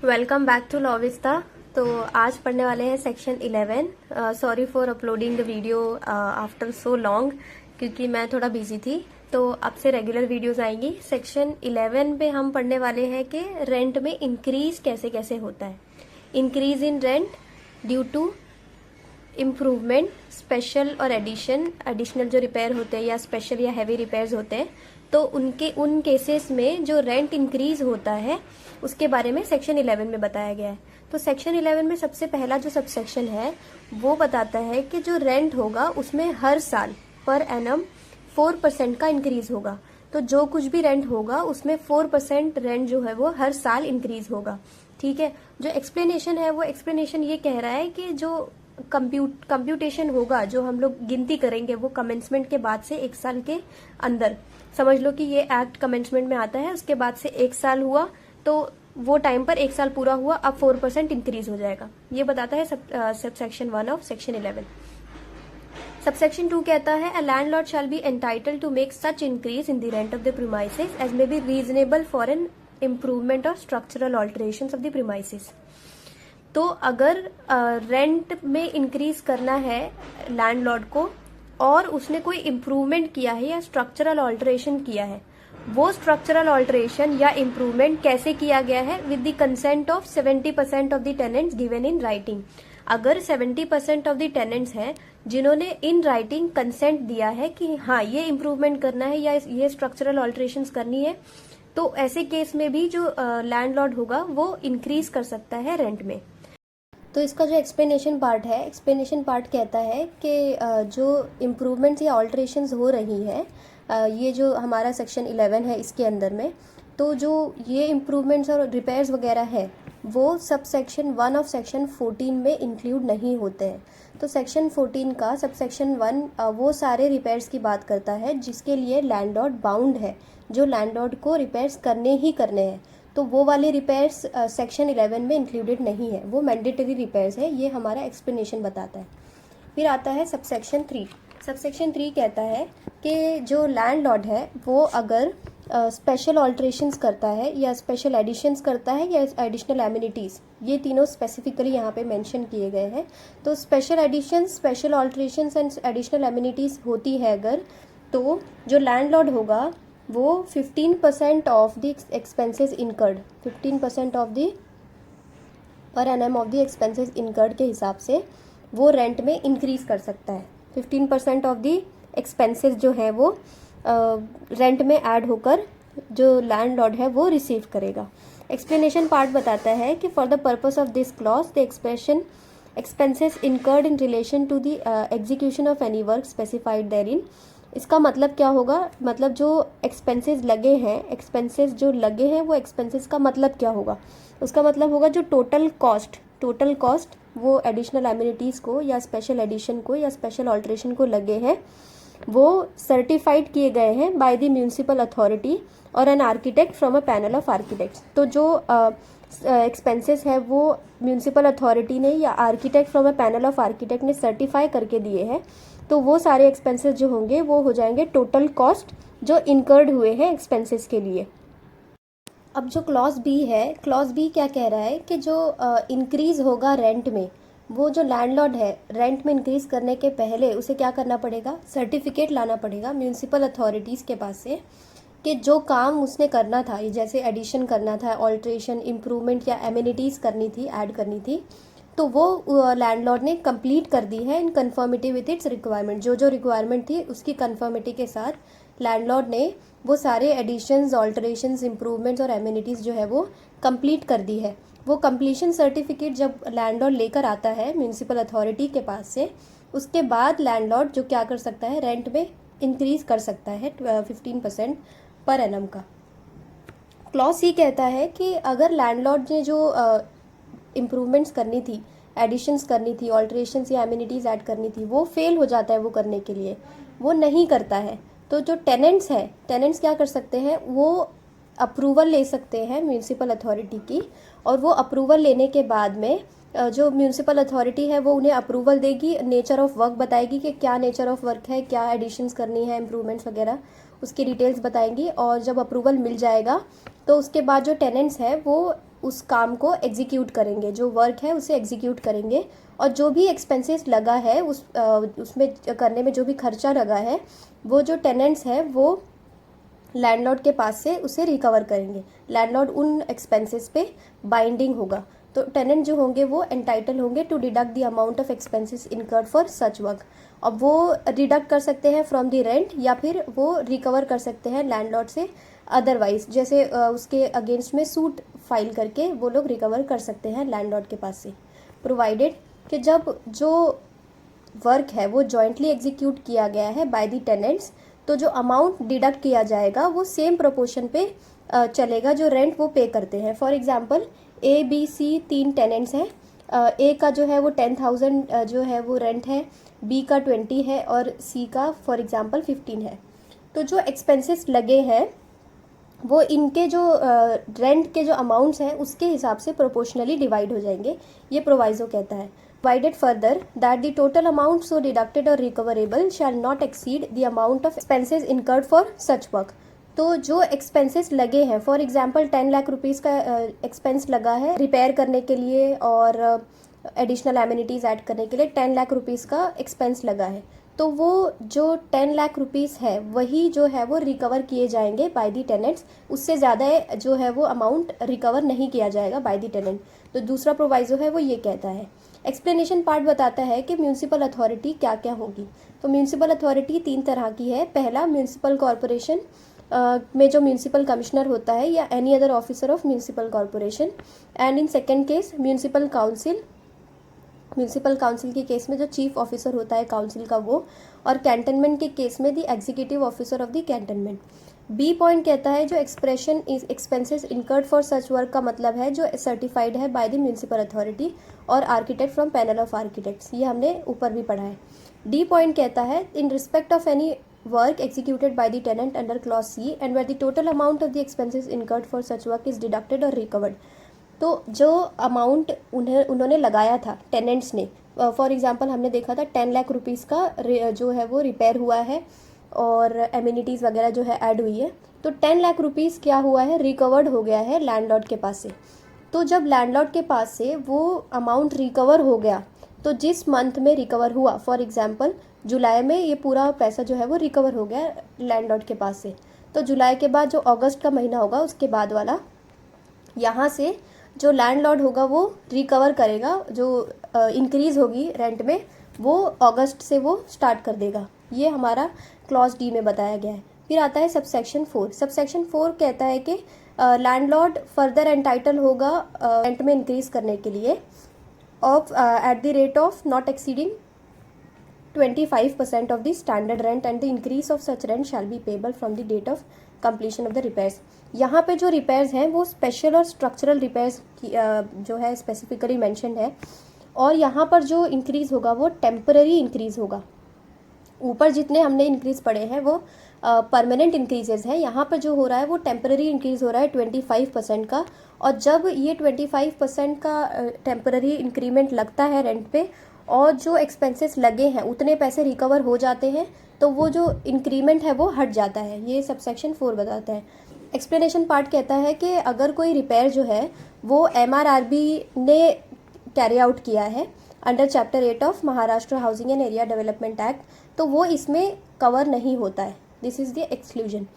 Welcome back to लॉविस्ता। तो आज पढ़ने वाले हैं section 11। Sorry for uploading the video after so long, क्योंकि मैं थोड़ा बिजी थी। तो अब से रेगुलर वीडियोस आएंगी। सेक्शन 11 पे हम पढ़ने वाले हैं कि रेंट में इंक्रीज कैसे कैसे होता है। Increase in rent due to improvement, special और एडिशनल जो रिपेयर होते हैं या स्पेशल या हैवी रिपेयर्स होते हैं, तो उन केसेस में जो रेंट इंक्रीज होता है उसके बारे में सेक्शन 11 में बताया गया है। तो सेक्शन 11 में सबसे पहला जो सबसेक्शन है वो बताता है कि जो रेंट होगा उसमें हर साल पर एनम 4% का इंक्रीज होगा। तो जो कुछ भी रेंट होगा उसमें 4% रेंट जो है वो हर साल इंक्रीज होगा। ठीक है। जो एक्सप्लेनेशन है वो एक्सप्लेनेशन ये कह रहा है कि जो कंप्यूटेशन होगा, जो हम लोग गिनती करेंगे वो कमेंसमेंट के बाद से 1 साल के अंदर, समझ लो कि ये एक्ट कमेंसमेंट में आता है, उसके बाद से 1 साल हुआ तो वो टाइम पर 1 साल पूरा हुआ, अब 4% इंक्रीज हो जाएगा। ये बताता है सबसेक्शन 1 ऑफ सेक्शन 11। सबसेक्शन 2 कहता है a landlord shall be entitled to make such increase in the rent of the premises as may be reasonable for an improvement और structural alterations of the premises. तो अगर rent में increase करना है landlord को और उसने कोई इम्प्रूवमेंट किया है या स्ट्रक्चरल ऑल्टरेशन किया है, वो स्ट्रक्चरल ऑल्टरेशन या इम्प्रूवमेंट कैसे किया गया है, with the consent of 70% of the tenants given in writing. अगर 70% ऑफ द टेनेंट्स हैं जिन्होंने इन राइटिंग कंसेंट दिया है कि हाँ ये इम्प्रूवमेंट करना है या ये स्ट्रक्चरल ऑल्टरेशंस करनी है, तो ऐसे केस में भी जो लैंडलॉर्ड होगा वो इंक्रीज कर सकता है रेंट में। तो इसका जो एक्सप्लेनेशन पार्ट है, एक्सप्लेनेशन पार्ट कहता है कि जो इम्प्रूवमेंट्स या ऑल्ट्रेशंस हो रही है, ये जो हमारा सेक्शन 11 है इसके अंदर में, तो जो ये इम्प्रूवमेंट्स और रिपेयर्स वगैरह है वो सब सेक्शन 1 ऑफ सेक्शन 14 में इंक्लूड नहीं होते हैं। तो सेक्शन 14 का सब सेक्शन 1 वो सारे रिपेयर्स की बात करता है जिसके लिए लैंडलॉर्ड बाउंड है, जो लैंडलॉर्ड को रिपेयर्स करने ही करने हैं। तो वो वाले रिपेयर्स सेक्शन 11 में इंक्लूडेड नहीं है, वो मैंडेटरी रिपेयर्स है। ये हमारा एक्सप्लेनेशन बताता है। फिर आता है सबसेक्शन 3। सबसेक्शन 3 कहता है कि जो लैंडलॉर्ड है वो अगर स्पेशल ऑल्ट्रेशंस करता है या स्पेशल एडिशंस करता है या एडिशनल एमिनिटीज़, ये तीनों स्पेसिफिकली यहाँ पे मेंशन किए गए हैं। तो special additions, special alterations and additional amenities होती है अगर, तो जो लैंडलॉर्ड होगा वो 15% of the expenses incurred, 15% of the per annum of the expenses incurred के हिसाब से वो रेंट में इंक्रीज कर सकता है। 15% ऑफ द एक्सपेंसेस जो है वो रेंट में ऐड होकर जो लैंडलॉर्ड है वो रिसीव करेगा। एक्सप्लेनेशन पार्ट बताता है कि for the purpose of this clause the expression expenses incurred in relation to the execution of any work specified therein. इसका मतलब क्या होगा, मतलब जो एक्सपेंसेस लगे हैं, एक्सपेंसेस जो लगे हैं वो एक्सपेंसेस का मतलब क्या होगा, उसका मतलब होगा जो टोटल कॉस्ट वो एडिशनल एमिनिटीज़ को या स्पेशल एडिशन को या स्पेशल ऑल्ट्रेशन को लगे हैं, वो सर्टिफाइड किए गए हैं बाय द म्यूनिसिपल अथॉरिटी और an architect from a panel of architects. तो जो एक्सपेंसेस है वो म्यूनिसिपल अथॉरिटी ने या architect from a panel of architect ने सर्टिफाई करके दिए हैं, तो वो सारे एक्सपेंसेस जो होंगे वो हो जाएंगे टोटल कॉस्ट जो इनकर्ड हुए हैं एक्सपेंसेस के लिए। अब जो क्लॉज बी है, क्लॉज बी क्या कह रहा है कि जो इंक्रीज होगा रेंट में, वो जो लैंडलॉर्ड है रेंट में इंक्रीज करने के पहले उसे क्या करना पड़ेगा, सर्टिफिकेट लाना पड़ेगा म्यूनिसिपल अथॉरिटीज़ के पास से कि जो काम उसने करना था, जैसे एडिशन करना था, ऑल्ट्रेशन, इम्प्रूवमेंट या एमिनिटीज़ करनी थी, ऐड करनी थी, तो वो लैंडलॉर्ड ने कंप्लीट कर दी है इन कन्फर्मिटी विथ इट्स रिक्वायरमेंट। जो जो रिक्वायरमेंट थी उसकी कन्फर्मिटी के साथ लैंडलॉर्ड ने वो सारे एडिशंस, ऑल्टरेशंस, इम्प्रूवमेंट्स और एमिनिटीज़ जो है वो कंप्लीट कर दी है। वो कंप्लीशन सर्टिफिकेट जब लैंडलॉर्ड लेकर आता है म्यूनिसिपल अथॉरिटी के पास से, उसके बाद लैंडलॉर्ड जो क्या कर सकता है, रेंट में इंक्रीज कर सकता है 15% पर एनम का। क्लॉज सी कहता है कि अगर लैंडलॉर्ड ने जो इम्प्रूवमेंट्स करनी थी, एडिशंस करनी थी, ऑल्ट्रेशंस या एमिनिटीज़ ऐड करनी थी, वो फेल हो जाता है वो करने के लिए, वो नहीं करता है, तो जो टेनेंट्स हैं, टेनेंट्स क्या कर सकते हैं, वो अप्रूवल ले सकते हैं म्यूनिसिपल अथॉरिटी की, और वो अप्रूवल लेने के बाद में जो म्यूनिसिपल अथॉरिटी है वो उन्हें अप्रूवल देगी, नेचर ऑफ वर्क बताएगी कि क्या नेचर ऑफ वर्क है, क्या एडिशंस करनी है, इम्प्रूवमेंट्स वगैरह उसकी डिटेल्स बताएंगी, और जब अप्रूवल मिल जाएगा तो उसके बाद जो टेनेंट्स है वो उस काम को एग्जीक्यूट करेंगे, जो वर्क है उसे एग्जीक्यूट करेंगे, और जो भी एक्सपेंसेस लगा है उसमें करने में जो भी खर्चा लगा है वो जो टेनेंट्स है वो लैंडलॉर्ड के पास से उसे रिकवर करेंगे। लैंडलॉर्ड उन एक्सपेंसेस पे बाइंडिंग होगा, तो टेनेंट जो होंगे वो एंटाइटल होंगे to deduct the amount of expenses incurred for such work. अब वो डिडक्ट कर सकते हैं फ्रॉम द रेंट, या फिर वो रिकवर कर सकते हैं लैंडलॉर्ड से अदरवाइज, जैसे उसके अगेंस्ट में सूट फाइल करके वो लोग रिकवर कर सकते हैं लैंडलॉर्ड के पास से, प्रोवाइडेड कि जब जो वर्क है वो जॉइंटली एग्जीक्यूट किया गया है बाय द टेनेंट्स, तो जो अमाउंट डिडक्ट किया जाएगा वो सेम प्रोपोर्शन पे चलेगा जो रेंट वो पे करते हैं। For example A B C 3 tenants हैं, ए का जो है वो 10,000 जो है वो रेंट है, बी का 20 है और सी का फॉर एग्जांपल 15 है। तो जो एक्सपेंसेस लगे हैं वो इनके जो रेंट के जो अमाउंट्स हैं उसके हिसाब से प्रोपोर्शनली डिवाइड हो जाएंगे, ये प्रोवाइजो कहता है। Provided further that the total amount so deducted or recoverable shall not exceed the amount of expenses incurred for such work। तो जो एक्सपेंसेस लगे हैं, फॉर एग्जांपल 10 लाख रुपीज़ का एक्सपेंस लगा है रिपेयर करने के लिए और एडिशनल एमिनिटीज़ ऐड करने के लिए 10 लाख रुपीज़ का एक्सपेंस लगा है, तो वो जो 10 लाख रुपीज़ है वही जो है वो रिकवर किए जाएंगे बाय दी टेनेंट्स, उससे ज़्यादा जो है वो अमाउंट रिकवर नहीं किया जाएगा बाय दी टेनेंट। तो दूसरा प्रोवाइजो है वो ये कहता है। एक्सप्लेनेशन पार्ट बताता है कि म्यूनिसिपल अथॉरिटी क्या क्या होगी। तो म्यूनिसिपल अथॉरिटी 3 तरह की है। पहला, म्यूनिसिपल कॉरपोरेशन में जो म्यूनिसिपल कमिश्नर होता है या any other officer of municipal corporation, and in second case municipal council. Municipal council के केस में जो चीफ ऑफिसर होता है काउंसिल का वो, और कैंटनमेंट के केस में the executive officer of the cantonment. B point कहता है जो expression expenses incurred for such work का मतलब है जो सर्टिफाइड है बाय द म्यूनिसिपल अथॉरिटी और architect from panel of architects, ये हमने ऊपर भी पढ़ा है। डी पॉइंट कहता है in respect of any work executed by the tenant under clause C and where the total amount of the expenses incurred for such work is deducted or recovered। तो जो अमाउंट उन्होंने लगाया था tenants ने, for example हमने देखा था 10 lakh rupees का जो है वो रिपेयर हुआ है और एमिनिटीज़ वगैरह जो है ऐड हुई है, तो 10 लाख रुपीज़ क्या हुआ है, रिकवर्ड हो गया है लैंडलॉर्ड के पास से। तो जब लैंडलॉर्ड के पास से वो अमाउंट रिकवर हो गया, तो जिस मंथ में रिकवर हुआ, फॉर एग्जांपल जुलाई में ये पूरा पैसा जो है वो रिकवर हो गया लैंडलॉर्ड के पास से, तो जुलाई के बाद जो अगस्त का महीना होगा उसके बाद वाला, यहाँ से जो लैंडलॉर्ड होगा वो रिकवर करेगा, जो इंक्रीज़ होगी रेंट में वो अगस्त से वो स्टार्ट कर देगा। ये हमारा क्लॉज डी में बताया गया है। फिर आता है सबसेक्शन 4। सबसेक्शन 4 कहता है कि लैंडलॉर्ड फर्दर एंटाइटल होगा रेंट में इंक्रीज़ करने के लिए of at the rate of not exceeding 25% of the standard rent and the increase of such rent shall be payable from the date of completion of the repairs। यहाँ पे जो repairs हैं वो special और structural repairs जो है specifically mention है, और यहाँ पर जो इंक्रीज़ होगा वो टेम्पररी इंक्रीज़ होगा। ऊपर जितने हमने इंक्रीज़ पढ़े हैं वो परमानेंट इंक्रीजेज हैं, यहाँ पर जो हो रहा है वो टेम्पररी इंक्रीज़ हो रहा है 25% का। और जब ये 25% का टेम्पररी इंक्रीमेंट लगता है रेंट पे और जो एक्सपेंसेस लगे हैं उतने पैसे रिकवर हो जाते हैं, तो वो जो इंक्रीमेंट है वो हट जाता है। ये सबसेक्शन 4 बताता है। एक्सप्लेनेशन पार्ट कहता है कि अगर कोई रिपेयर जो है वो MRRB ने कैरी आउट किया है under chapter 8 of Maharashtra housing and area development act, तो वो इसमें कवर नहीं होता है। This is the exclusion.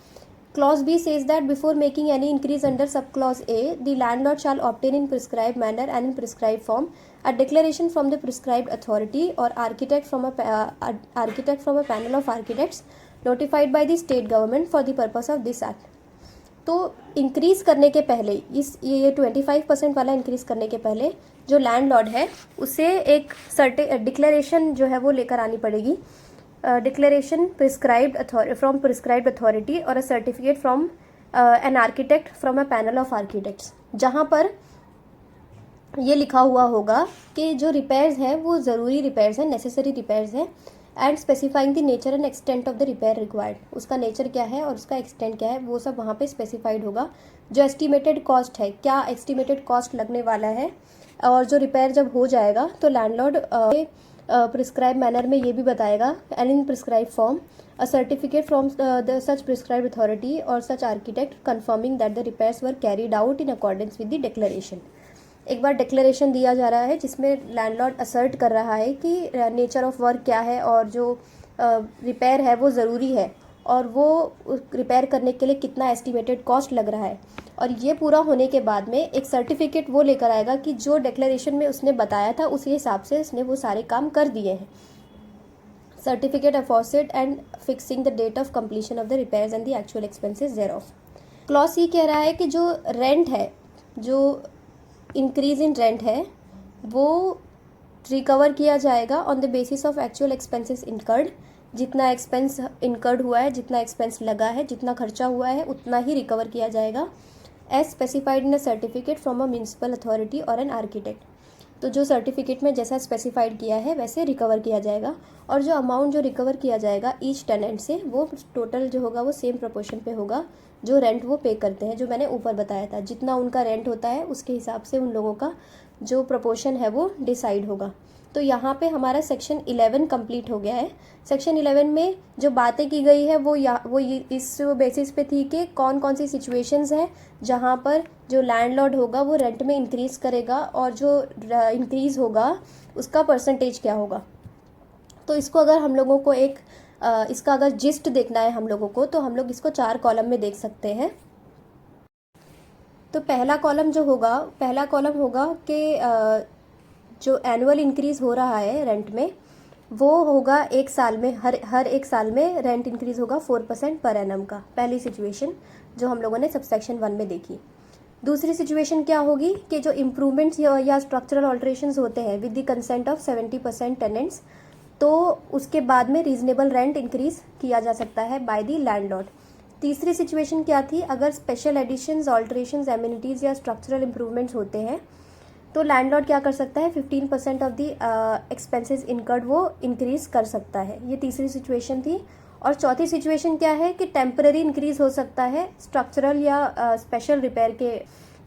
Clause B says that before making any increase under subclause A, the landlord shall obtain in prescribed manner and in prescribed form a declaration from the prescribed authority or architect from a panel of architects notified by the state government for the purpose of this act। तो increase करने के पहले ये 25% वाला increase करने के पहले जो लैंडलॉर्ड है उसे एक डिक्लेरेशन जो है वो लेकर आनी पड़ेगी। डिक्लेरेशन फ्रॉम प्रिस्क्राइब्ड अथॉरिटी और अ certificate from an architect from a panel of architects, जहाँ पर ये लिखा हुआ होगा कि जो रिपेयर्स हैं वो ज़रूरी रिपेयर्स हैं, नेसेसरी रिपेयर्स हैं, and specifying the nature and extent of the repair required. उसका नेचर क्या है और उसका एक्सटेंट क्या है वो सब वहाँ पे स्पेसिफाइड होगा। जो एस्टिमेटेड कॉस्ट है, क्या एस्टिमेटेड कॉस्ट लगने वाला है, और जो रिपेयर जब हो जाएगा तो लैंडलॉर्ड प्रिस्क्राइब मैनर में ये भी बताएगा, and in prescribe form a certificate from the such prescribe authority और such architect confirming that the repairs were carried out in accordance with the declaration. एक बार डिक्लेरेशन दिया जा रहा है जिसमें लैंडलॉर्ड असर्ट कर रहा है कि नेचर ऑफ वर्क क्या है और जो रिपेयर है वो ज़रूरी है और वो रिपेयर करने के लिए कितना एस्टिमेटेड कॉस्ट लग रहा है। और ये पूरा होने के बाद में एक सर्टिफिकेट वो लेकर आएगा कि जो डिक्लेरेशन में उसने बताया था उसी हिसाब से उसने वो सारे काम कर दिए हैं। Certificate aforesaid and fixing the date of completion of the repairs and the actual expenses thereof. Clause C कह रहा है कि जो रेंट है, जो इंक्रीज इन रेंट है, वो रिकवर किया जाएगा on the basis of actual expenses incurred. जितना एक्सपेंस इनकर्ड हुआ है, जितना एक्सपेंस लगा है, जितना खर्चा हुआ है, उतना ही रिकवर किया जाएगा as specified in a certificate from a municipal authority और एन आर्किटेक्ट। तो जो सर्टिफिकेट में जैसा स्पेसिफाइड किया है वैसे रिकवर किया जाएगा, और जो अमाउंट जो रिकवर किया जाएगा ईच टेनेंट से, वो टोटल जो होगा वो सेम प्रोपोर्शन पे होगा जो रेंट वो पे करते हैं, जो मैंने ऊपर बताया था। जितना उनका रेंट होता है उसके हिसाब से उन लोगों का जो प्रोपोर्शन है वो डिसाइड होगा। तो यहाँ पे हमारा सेक्शन 11 कंप्लीट हो गया है। सेक्शन 11 में जो बातें की गई है वो इस बेसिस पे थी कि कौन कौन सी सिचुएशंस हैं जहाँ पर जो लैंडलॉर्ड होगा वो रेंट में इंक्रीज़ करेगा और जो इंक्रीज़ होगा उसका परसेंटेज क्या होगा। तो इसको अगर हम लोगों को इसका अगर जिस्ट देखना है हम लोगों को, तो हम लोग इसको 4 कॉलम में देख सकते हैं। तो पहला कॉलम होगा कि जो एनुअल इंक्रीज़ हो रहा है रेंट में वो होगा एक साल में, हर एक साल में रेंट इंक्रीज़ होगा 4% पर एनम का। पहली सिचुएशन जो हम लोगों ने सबसेक्शन 1 में देखी। दूसरी सिचुएशन क्या होगी कि जो इम्प्रूवमेंट्स या स्ट्रक्चरल ऑल्ट्रेशंस होते हैं with the consent of 70% tenants, तो उसके बाद में रीजनेबल रेंट इंक्रीज किया जा सकता है बाय द लैंडलॉर्ड। तीसरी सिचुएशन क्या थी, अगर स्पेशल एडिशंस, ऑल्ट्रेशंस, एमिनिटीज़ या स्ट्रक्चरल इंप्रूवमेंट्स होते हैं तो लैंडलॉर्ड क्या कर सकता है, 15% ऑफ द एक्सपेंसेस इनकर्ड वो इंक्रीज कर सकता है। ये तीसरी सिचुएशन थी। और चौथी सिचुएशन क्या है कि टेम्पररी इंक्रीज हो सकता है स्ट्रक्चरल या स्पेशल रिपेयर के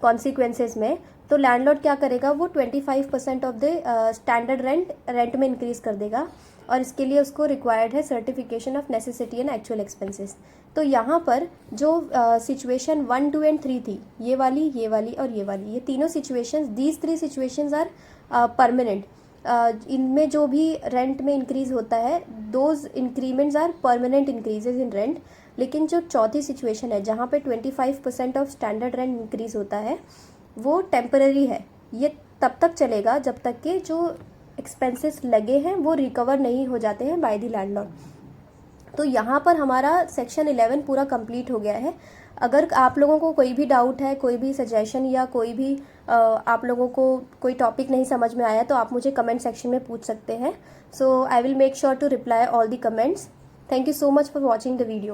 कॉन्सिक्वेंसेस में। तो लैंडलॉर्ड क्या करेगा, वो 25% ऑफ द स्टैंडर्ड रेंट में इंक्रीज कर देगा, और इसके लिए उसको रिक्वायर्ड है certification of necessity and actual expenses. तो यहाँ पर जो सिचुएशन 1, 2 एंड 3 थी, ये वाली और ये वाली, ये तीनों situations, these 3 situations are permanent. इनमें जो भी रेंट में इंक्रीज होता है those increments are permanent increases in rent. लेकिन जो चौथी सिचुएशन है जहाँ पे 25% ऑफ स्टैंडर्ड रेंट इंक्रीज होता है वो टेम्पररी है। ये तब तक चलेगा जब तक कि जो एक्सपेंसेस लगे हैं वो रिकवर नहीं हो जाते हैं बाय द लैंडलॉर्ड। तो यहाँ पर हमारा सेक्शन 11 पूरा कंप्लीट हो गया है। अगर आप लोगों को कोई भी डाउट है, कोई भी सजेशन या कोई भी आप लोगों को कोई टॉपिक नहीं समझ में आया तो आप मुझे कमेंट सेक्शन में पूछ सकते हैं। So I will make sure to reply all the comments. Thank you so much for watching the video.